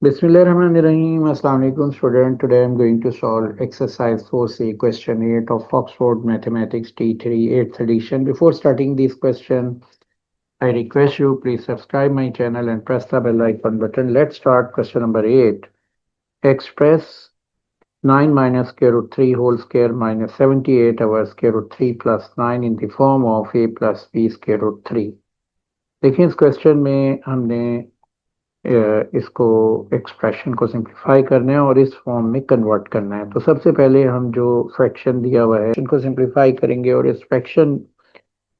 Bismillahirrahmanirrahim. Assalamu alaikum student. Today I am going to solve exercise 4C question 8 of Oxford Mathematics T3 8th edition. Before starting this question, I request you please subscribe my channel and press the bell icon button. Let's start question number 8. Express 9 minus square root 3 whole square minus 78 over square root 3 plus 9 in the form of a plus b square root 3. देखिए इस question में हमने इसको expression को simplify करना है और इस फॉर्म में कन्वर्ट करना है। तो सबसे पहले हम जो फ्रैक्शन दिया हुआ है इनको सिंप्लीफाई करेंगे और इस फ्रैक्शन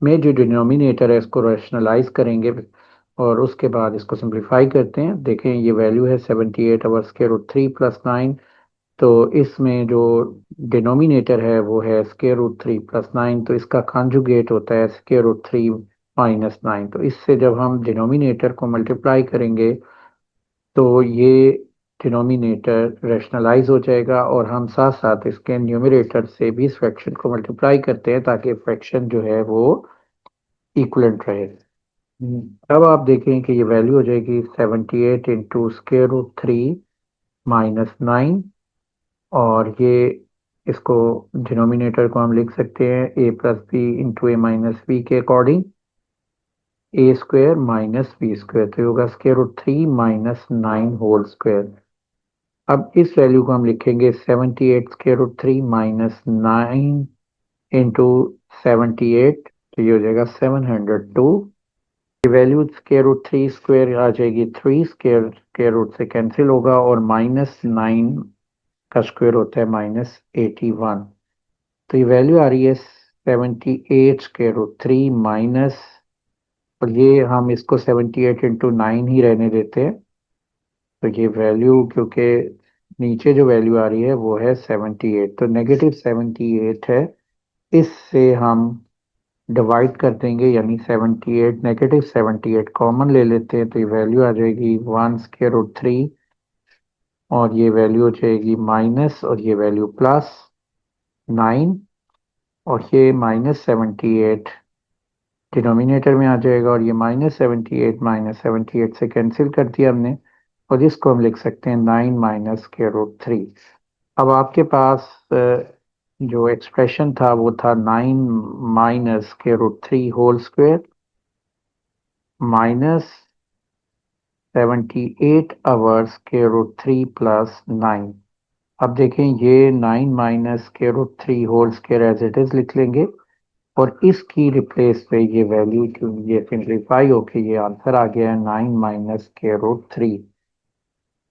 में जो डिनोमिनेटर है इसको रैशनलाइज करेंगे और उसके बाद इसको सिंप्लीफाई करते हैं। देखें ये वैल्यू है 78 ओवर स्क्वायर रूट 3 प्लस 9। तो इसमें जो डिनोमिनेटर है वो है स्क्वायर रूट 3 प्लस 9, तो इसका कॉन्जुगेट होता है स्क्वायर रूट 3 माइनस 9। तो इससे जब हम डिनोमिनेटर को मल्टीप्लाई करेंगे तो ये डिनोमिनेटर रैशनलाइज हो जाएगा और हम साथ साथ इसके न्यूमरेटर से भी इस फ्रैक्शन को मल्टीप्लाई करते हैं ताकि फ्रैक्शन जो है वो इक्वलेंट रहे। अब आप देखें कि ये वैल्यू हो जाएगी 78 इंटू स्क्वायर रूट 3 माइनस 9 और ये इसको डिनोमिनेटर को हम लिख सकते हैं A plus B into A minus B के according A square minus B square, तो होगा square root 3 minus 9 whole square. अब इस वैल्यू को हम लिखेंगे 78 स्क्वायर रूट 3 माइनस 9 इंटू 78, तो ये हो जाएगा 702। ये वैल्यू स्क्वायर रूट 3 स्क्वायर आ जाएगी 3 स्क्वायर, स्क्वायर रूट से कैंसिल होगा और माइनस 9 का स्क्वायर होता है माइनस 81। तो ये वैल्यू आ रही है 78 स्क्वायर रूट 3 माइनस, और ये हम इसको 78 इंटू 9 ही रहने देते हैं। तो ये वैल्यू क्योंकि नीचे जो वैल्यू आ रही है वो है 78, तो नेगेटिव 78 है, इससे हम डिवाइड कर देंगे यानी 78 नेगेटिव 78 कॉमन ले लेते हैं तो ये वैल्यू आ जाएगी 1 स्क्वायर रूट 3 और ये वैल्यू हो जाएगी माइनस और ये वैल्यू प्लस 9 और ये माइनस 78 डिनोमिनेटर में आ जाएगा और ये माइनस 78 से कैंसिल कर दिया हमने और इसको हम लिख सकते हैं 9 माइनस स्क्वायर रूट 3। अब आपके पास जो एक्सप्रेशन था वो था 9 minus square root 3 whole square minus 78 over square root 3 plus 9। अब देखें ये 9 minus square root 3 whole square as it is लिख लेंगे और इसकी रिप्लेस पे ये वैल्यू ये सिंप्लीफाई होके ये आंसर आ गया है 9 माइनस स्क्वायर रूट 3।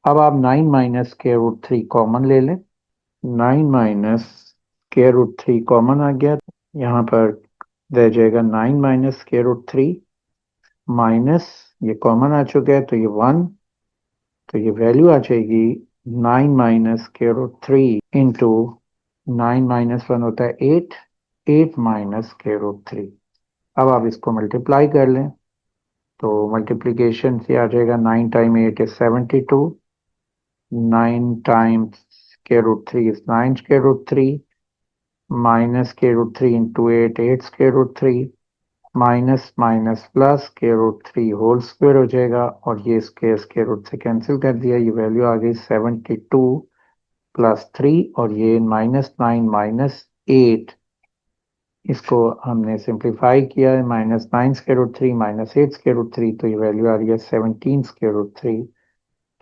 अब आप 9 माइनस स्क्वायर रूट 3 कॉमन ले लें, 9 माइनस स्क्वायर रूट 3 कॉमन आ गया, यहाँ पर रह जाएगा 9 माइनस स्क्वायर रूट 3 माइनस ये कॉमन आ चुका है तो ये 1, तो ये वैल्यू आ जाएगी 9 minus square root 3 into 9 minus 1 होता है 8, 8 माइनस स्क्वायर रूट 3। अब आप इसको मल्टीप्लाई कर लें तो मल्टीप्लिकेशन से आ जाएगा 9 time 8 is 72, 9 times square root 3 is 9 square root 3 minus square root 3 into 8 8 square root 3 minus minus plus square root 3 whole square हो जाएगा और ये इसके स्क्वायर रूट से कैंसिल कर दिया, ये वैल्यू आ गई 72 प्लस 3 और ये माइनस 9 माइनस 8, इसको हमने सिंप्लीफाई किया है minus 9 square root 3 minus 8 square root 3, तो ये वैल्यू आ रही है 17 स्क्वायर रूट 3।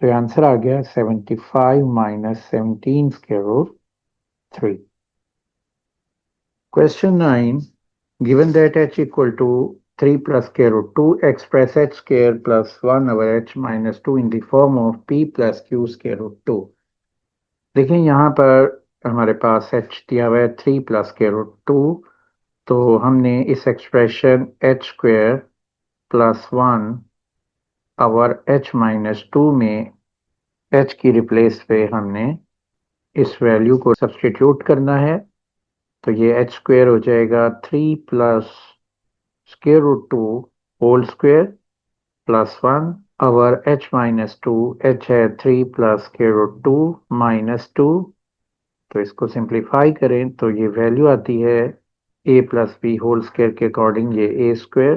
तो ये आंसर आ गया 75 minus 17 square root 3। Question 9. Given that h equal to 3 plus square root 2, express h square plus 1 over h minus 2 in the form of p plus q square root 2. देखिए यहाँ पर हमारे पास h दिया हुआ है 3 प्लस स्क्वायर रूट 2, तो हमने इस expression h square plus 1 over h minus 2 में h की रिप्लेस पे हमने इस वैल्यू को सब्सटीट्यूट करना है, तो ये एच स्क्वेयर हो जाएगा 3 plus square root 2 whole square plus 1 over H minus 2, H है 3 प्लस स्क्वेयर रूट 2 माइनस 2, तो इसको सिंप्लीफाई करें तो ये वैल्यू आती है A plus B whole square के अकॉर्डिंग ये A square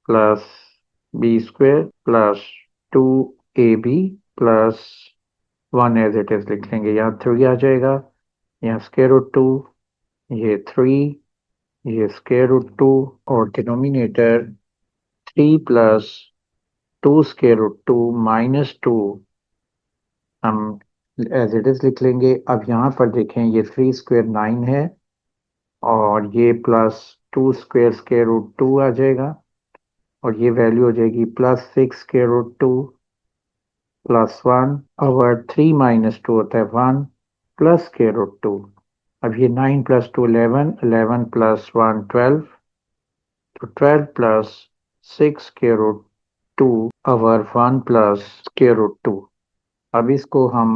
plus B square plus 2ab plus 1 as it is लिख लेंगे, यहाँ 3 आ जाएगा, यहाँ स्क्वायर रूट 2, ये 3, ये स्क्वायर रूट 2 और denominator 3 plus 2 square root 2 minus 2 हम एज इट इज लिख लेंगे। अब यहाँ पर देखें, ये 3 स्क्वायर 9 है और ये प्लस 2 स्क्वायर स्क्वायर रूट 2 आ जाएगा और ये वैल्यू हो जाएगी प्लस 6 स्क्वायर रूट 2 प्लस 1 ओवर 3 माइनस 2 होता है 1 प्लस स्क्वायर रूट 2। अब ये 9 प्लस 2 11, 11 प्लस 1 12, तो 12 प्लस 6 स्क्वायर रूट 2 ओवर 1 प्लस स्क्वायर रूट 2। अब इसको हम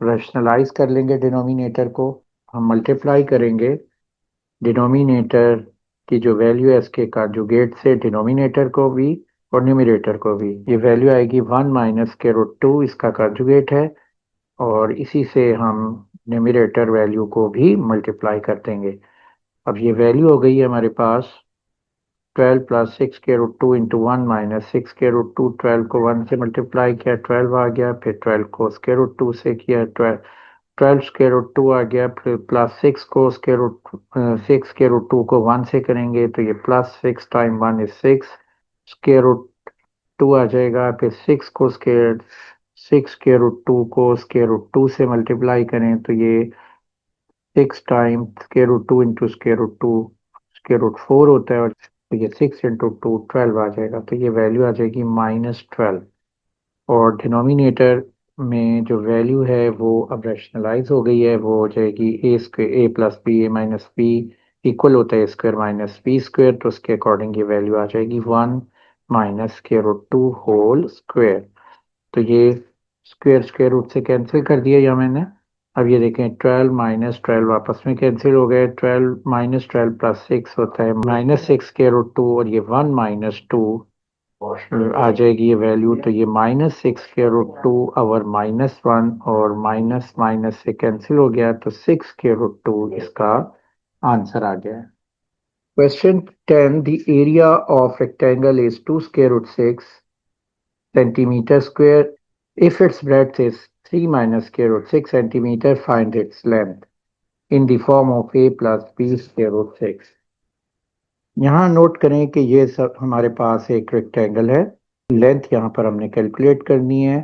रैशनलाइज कर लेंगे, डिनोमिनेटर को हम मल्टीप्लाई करेंगे डिनोमिनेटर की जो वैल्यू है इसके कॉन्जुगेट से डिनोमिनेटर को भी और न्यूमरेटर को भी। ये वैल्यू आएगी 1 माइनस स्क्वायर रूट 2, इसका कॉन्जुगेट है, और इसी से हम न्यूमरेटर वैल्यू को भी मल्टीप्लाई कर देंगे। अब ये वैल्यू हो गई है हमारे पास 12 प्लस 6 स्क्वायर रूट 2 इंटू 1 माइनस 6 स्क्वायर रूट 2। 12 को 1 से मल्टीप्लाई किया 12 आ गया, फिर 12 को स्क्वायर रूट 2 से किया 12 स्क्वायर रूट 2 आ गया, फिर प्लस 6 को स्क्वायर रूट 6 स्क्वायर रूट 2 को 1 से करेंगे तो ये plus 6 time 1 is 6 square root 2 आ जाएगा। फिर 6 स्क्वायर रूट 2 को स्क्वायर रूट 2 से मल्टीप्लाई करें तो ये 6 time square root 2 into square root 2 square root 4 होता है, और तो ये 6 इंटू 2 12 आ जाएगा, तो ये वैल्यू आ जाएगी -12। और डिनोमिनेटर में जो वैल्यू है वो अब रैशनलाइज हो गई है, वो हो जाएगी ए स्क्वायर ए प्लस बी ए माइनस बी इक्वल होता है स्क्वायर माइनस बी स्क्वायर, तो उसके अकॉर्डिंग ये वैल्यू आ जाएगी 1 minus square root 2 whole square. तो ये स्क्वायर स्क्वायर रूट से कैंसिल कर दिया या मैंने। अब ये देखें 12 माइनस 12 आपस में कैंसिल हो गए, 12 माइनस 12 प्लस 6 होता है -6 स्क्वायर रूट 2, और ये 1 माइनस 2 आ जाएगी ये वैल्यू, तो ये -6 स्क्वायर रूट 2 ओवर -1 और माइनस माइनस से कैंसिल हो गया, तो 6 स्क्वायर रूट 2 इसका आंसर आ गया। Question 10, the area of rectangle is 2 square root 6 centimeter square. If its breadth is 3 minus square root 6 centimeter, find its length in the form of a plus b square root 6. यहाँ note करें कि ये सब हमारे पास एक rectangle है, length यहाँ पर हमने कैलकुलेट करनी है,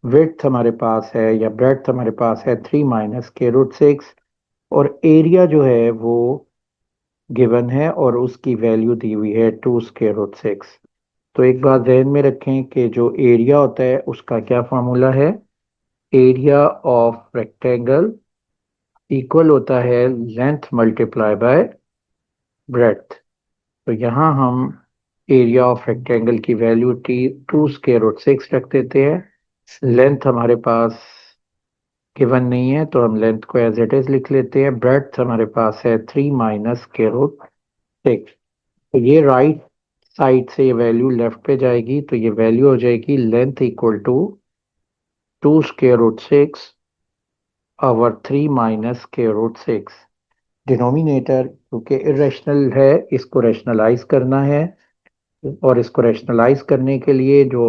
विड्थ हमारे पास है या ब्रेड्थ हमारे पास है 3 माइनस स्क्वायर रूट 6, और एरिया जो है वो गिवन है और उसकी वैल्यू दी हुई है 2 स्क्वायर रूट 6। तो एक बात ध्यान में रखें कि जो एरिया होता है उसका क्या फार्मूला है, एरिया ऑफ रेक्टेंगल इक्वल होता है लेंथ मल्टीप्लाई बाय ब्रेड्थ। तो यहाँ हम एरिया ऑफ रेक्टेंगल की वैल्यू 2 स्क्वायर रूट 6 रख देते हैं। लेंथ हमारे पास गिवन नहीं है तो हम लेंथ को एज इट इज लिख लेते हैं। ब्रेड्थ हमारे पास है 3 माइनस स्क्वायर रूट 6। तो ये राइट साइड से ये वैल्यू लेफ्ट पे जाएगी, तो ये वैल्यू हो जाएगी length equal to 2 square root 6 ओवर 3 माइनस स्क्वायर रूट 6। डिनोमिनेटर क्योंकि इरेशनल है, इसको रैशनलाइज करना है, और इसको रैशनलाइज करने के लिए जो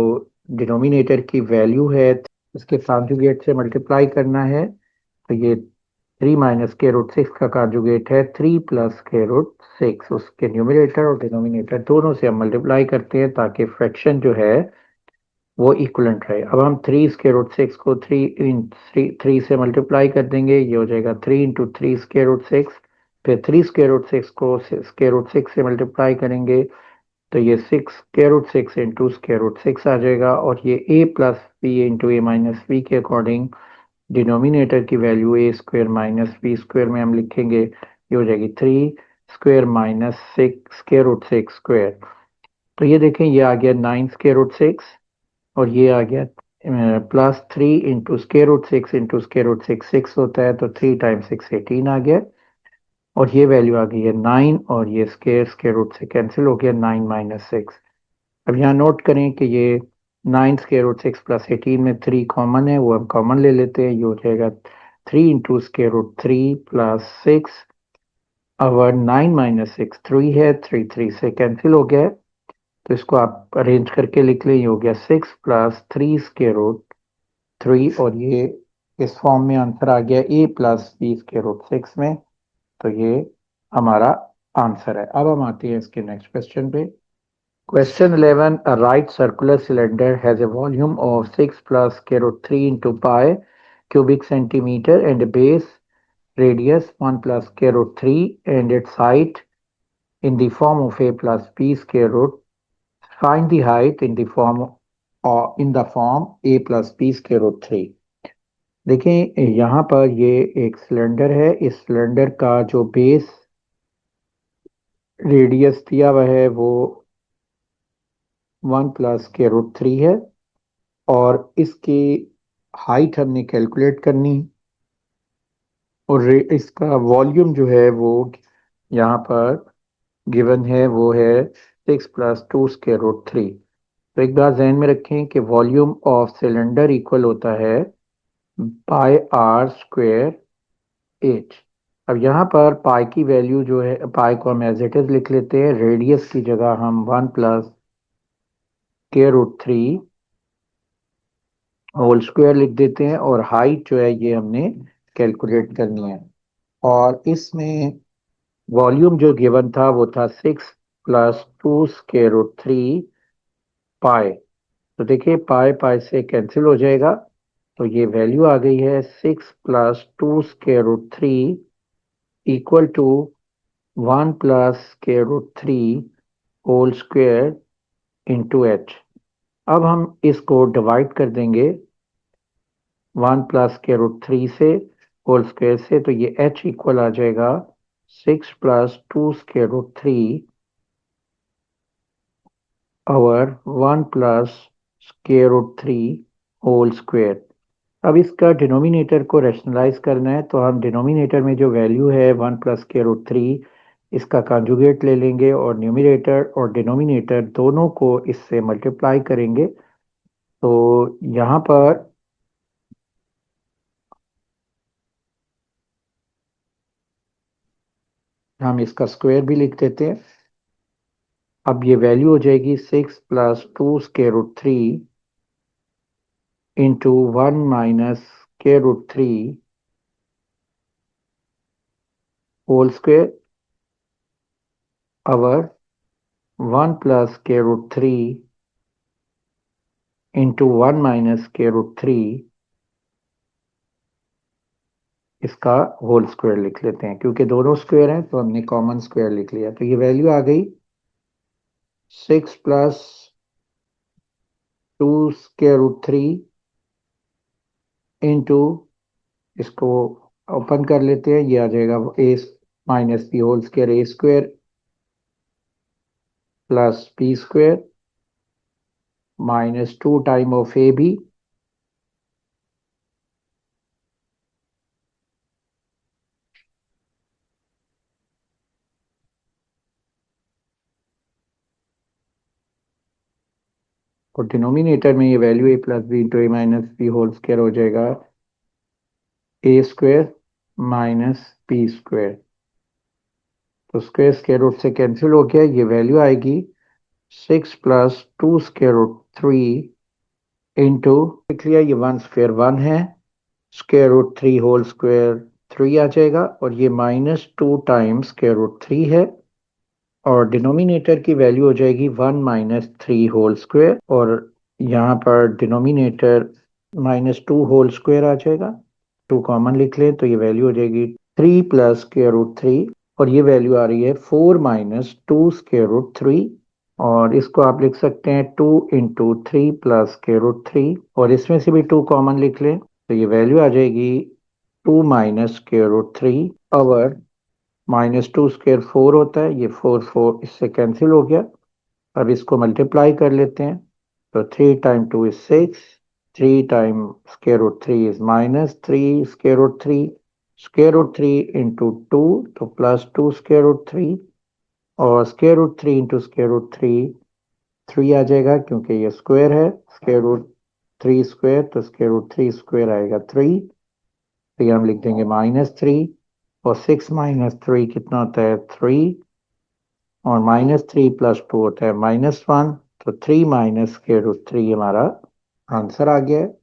डिनोमिनेटर की वैल्यू है इसके कॉन्जुगेट से मल्टीप्लाई करना है। तो ये 3 माइनस स्क्वायर रूट 6 का कॉन्जुगेट है 3 प्लस स्क्वायर रूट 6, उसके न्यूमरेटर और डिनोमिनेटर दोनों से हम मल्टीप्लाई करते हैं ताकि फ्रैक्शन जो है वो इक्वलेंट रहे। अब हम 3 स्क्वायर रूट 6 को 3 से मल्टीप्लाई कर देंगे, ये हो जाएगा 3 इंटू 3 स्क्वायर रूट 6, फिर 3 स्क्वायर रूट 6 को स्क्वायर रूट 6 से मल्टीप्लाई करेंगे तो ये 6 square root 6 into square root 6 आ जाएगा, और ये a plus B into A minus B के अकॉर्डिंग डिनोमिनेटर की value A square minus B square में हम लिखेंगे, ये हो जाएगी 3 square minus 6 square root 6 square. तो ये देखें ये आ गया 9 स्क्वायर रूट 6, और ये आ गया plus 3 into square root 6 into square root 6 6 होता है, तो 3 टाइम्स 6 18 आ गया, और ये वैल्यू आ गई है 9, और ये स्क्वायर स्क्वायर रूट से कैंसिल हो गया 9 माइनस 6। अब यहाँ नोट करें कि ये 9 स्क्वायर रूट 6 प्लस 18 में 3 कॉमन है, वो हम कॉमन ले लेते हैं, ये हो जाएगा 3 इंटू स्क्वायर रूट 3 प्लस 6 और 9 माइनस 6 3 है, 3 3 से कैंसिल हो गया है, तो इसको आप अरेंज करके लिख लें, ये हो गया 6 प्लस 3 स्क्वायर रूट 3 और ये इस फॉर्म में आंसर आ गया a plus b square root 6 में। तो ये हमारा आंसर है। अब हम आते हैं इसके नेक्स्ट क्वेश्चन पे। Question 11. A right circular cylinder has a volume of 6 plus square root 3 into pi cubic centimeter and a base radius 1 plus square root 3 and its height in the form of a plus b square root. Find the height in the form a plus b square root 3. देखिए यहाँ पर ये एक cylinder है। इस cylinder का जो base radius दिया हुआ है वो 1 प्लस स्क्वायर रूट 3 है और इसकी हाइट हमने कैलकुलेट करनी और इसका वॉल्यूम जो है वो यहाँ पर गिवन है, वो है 6 प्लस 2 स्क्वायर रूट 3। तो एक बात ध्यान में रखें कि वॉल्यूम ऑफ सिलेंडर इक्वल होता है पाई आर स्क्वायर एच। अब यहाँ पर पाई की वैल्यू जो है, पाई को हम एज इट इज लिख लेते हैं। रेडियस की जगह हम 1 plus square root 3 whole square लिख देते हैं और हाइट जो है ये हमने कैलकुलेट करनी है। और इसमें वॉल्यूम जो गिवन था वो था 6 प्लस 2 स्क्वायर रूट 3 पाई। तो देखिए पाई पाई से कैंसिल हो जाएगा, तो ये वैल्यू आ गई है 6 plus 2 square root 3 equal to 1 plus square root 3 whole square into H. अब हम इसको डिवाइड कर देंगे 1 प्लस स्क्वायर रूट 3 से होल स्क्वायर से, तो ये h इक्वल आ जाएगा 6 प्लस 2 स्क्वायर रूट 3 और 1 plus square root 3 whole square. अब इसका डिनोमिनेटर को रैशनलाइज करना है, तो हम डिनोमिनेटर में जो वैल्यू है 1 प्लस स्क्वायर रूट 3 इसका कंजुगेट ले लेंगे और न्यूमिनेटर और डिनोमिनेटर दोनों को इससे मल्टीप्लाई करेंगे। तो यहाँ पर हम इसका स्क्वायर भी लिख देते हैं। अब ये वैल्यू हो जाएगी 6 plus 2 square root 3 into 1 minus square root 3 whole square over 1 plus square root 3 into 1 minus square root 3 इसका होल स्क्वायर लिख लेते हैं। क्योंकि दोनों स्क्वायर हैं तो हमने कॉमन स्क्वायर लिख लिया। तो ये वैल्यू आ गई 6 प्लस 2 स्क्वायर रूट 3 इंटू, इसको ओपन कर लेते हैं, ये आ जाएगा A minus B whole square, A square plus B square minus 2 time of A B और डिनोमिनेटर में ये value A plus B into A minus B whole square हो जाएगा A square minus B square. तो square square root से cancel हो गया, ये वैल्यू आएगी 6 प्लस 2 स्क्वायर रूट 3 इंटू, देख लिया ये 1 स्क्वायर 1 है, स्क्वायर रूट 3 होल स्क्वायर 3 आ जाएगा और ये माइनस 2 टाइम्स स्क्वायर रूट 3 है और डिनोमिनेटर की वैल्यू हो जाएगी 1 माइनस 3 होल स्क्वायर और यहाँ पर डिनोमिनेटर माइनस 2 होल स्क्वायर आ जाएगा। 2 कॉमन लिख लें तो ये वैल्यू हो जाएगी 3 प्लस स्क्वायर रूट 3 और ये वैल्यू आ रही है 4 माइनस 2 स्क्वायर रूट 3 और इसको आप लिख सकते हैं 2 इंटू 3 प्लस स्क्वायर रूट 3 और इसमें से भी 2 कॉमन लिख लें तो ये वैल्यू आ जाएगी 2 माइनस स्क्वायर रूट 3 और माइनस 2 स्क्वायर 4 होता है, ये 4 4 इससे कैंसिल हो गया। अब इसको मल्टीप्लाई कर लेते हैं, तो 3 time 2 is 6, 3 time square root 3 is minus 3 square root 3, square root 3 into 2 तो प्लस 2 स्क्वायर रूट 3 और square root 3 into square root 3 3 आ जाएगा क्योंकि ये स्क्वायर है। स्क्वायर रूट 3 स्क्वायर तो स्क्वायर रूट 3 स्क्वायर आएगा 3, तो ये हम लिख देंगे -3 और 6 माइनस 3 कितना होता है 3 और -3 प्लस 2 होता है -1, तो 3 माइनस स्क्वायर रूट 3 हमारा आंसर आ गया है।